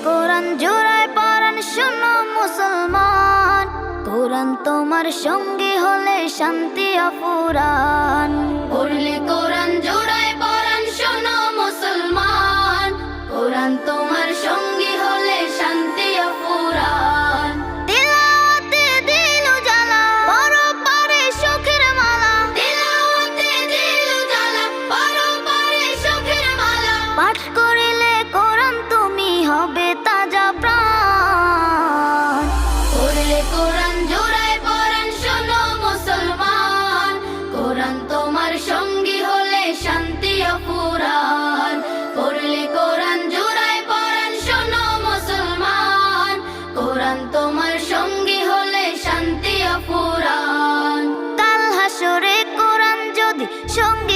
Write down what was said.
কোরআন জোড়ায় পরাণ শোনো মুসলমান, কোরআন তোমার সঙ্গী হলে শান্তি অফুরান। পড়লে কোরআন জোড়ায় পরাণ শোনো মুসলমান, কোরআন তোমার সঙ্গী হলে শান্তি অফুরান। তিলাওয়াতে দিল জ্বালা, পরপারে সুখের মালা। তিলাওয়াতে দিল জ্বালা, পরপারে সুখের মালা। পাঠ করিলে কোরআন তুমি হবে তাজা প্রাণ। পড়লে কোরআন জোড়ায় পরাণ শোনো মুসলমান, কোরআন তোমার সঙ্গী হলে শান্তি অফুরান। পড়লে কোরআন জোড়ায় পরাণ শোনো মুসলমান, কোরআন তোমার সঙ্গী হলে শান্তি অফুরান। কাল হাসরে কোরআন যদি সঙ্গী